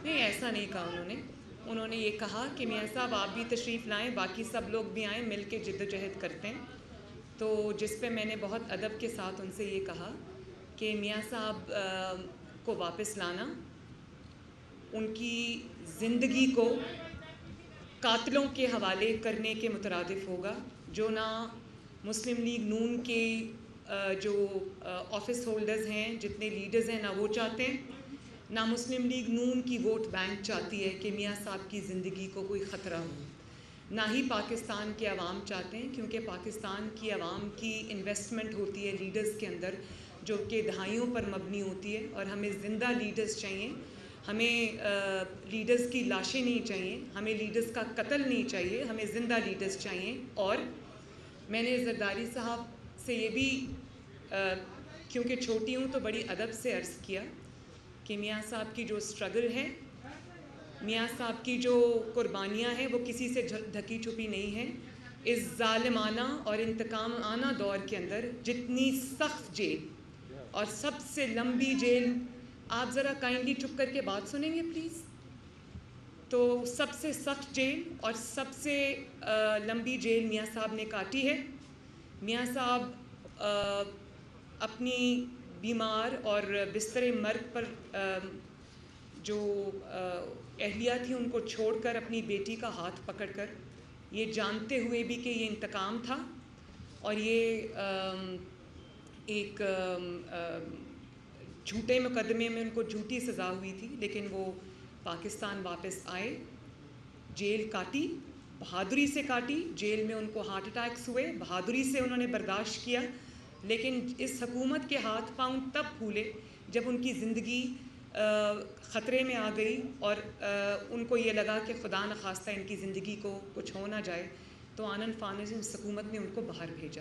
نہیں، ایسا نہیں کہا انہوں نے یہ کہا کہ میاں صاحب آپ بھی تشریف لائیں، باقی سب لوگ بھی آئیں، مل کے جد و جہد کرتے ہیں. تو جس پہ میں نے بہت ادب کے ساتھ ان سے یہ کہا کہ میاں صاحب کو واپس لانا ان کی زندگی کو قاتلوں کے حوالے کرنے کے مترادف ہوگا، جو نہ مسلم لیگ نون کے جو آفس ہولڈرز ہیں، جتنے لیڈرز ہیں، نہ وہ چاہتے ہیں، نہ مسلم لیگ نون کی ووٹ بینک چاہتی ہے کہ میاں صاحب کی زندگی کو کوئی خطرہ ہو، نہ ہی پاکستان کے عوام چاہتے ہیں، کیونکہ پاکستان کی عوام کی انویسٹمنٹ ہوتی ہے لیڈرز کے اندر جو کہ دہائیوں پر مبنی ہوتی ہے، اور ہمیں زندہ لیڈرز چاہیے. ہمیں لیڈرز کی لاشیں نہیں چاہیے، ہمیں لیڈرز کا قتل نہیں چاہیے، ہمیں زندہ لیڈرز چاہیے. اور میں نے زرداری صاحب سے یہ بھی کیونکہ چھوٹی ہوں تو بڑی ادب سے عرض کیا کہ میاں صاحب کی جو سٹرگل ہے، میاں صاحب کی جو قربانیاں ہیں، وہ کسی سے ڈھکی چھپی نہیں ہیں. اس ظالمانہ اور انتقامانہ دور کے اندر جتنی سخت جیل اور سب سے لمبی جیل، آپ ذرا کائنڈلی چپ کر کے بات سنیں گے پلیز؟ تو سب سے سخت جیل اور سب سے لمبی جیل میاں صاحب نے کاٹی ہے. میاں صاحب اپنی بیمار اور بستر مرگ پر جو اہلیہ تھی ان کو چھوڑ کر اپنی بیٹی کا ہاتھ پکڑ کر، یہ جانتے ہوئے بھی کہ یہ انتقام تھا اور یہ ایک جھوٹے مقدمے میں ان کو جھوٹی سزا ہوئی تھی، لیکن وہ پاکستان واپس آئے، جیل کاٹی، بہادری سے کاٹی. جیل میں ان کو ہارٹ اٹیکس ہوئے، بہادری سے انہوں نے برداشت کیا، لیکن اس حکومت کے ہاتھ پاؤں تب پھولے جب ان کی زندگی خطرے میں آ گئی اور ان کو یہ لگا کہ خدا نخواستہ ان کی زندگی کو کچھ ہو نہ جائے، تو آنن فانن اس حکومت نے ان کو باہر بھیجا.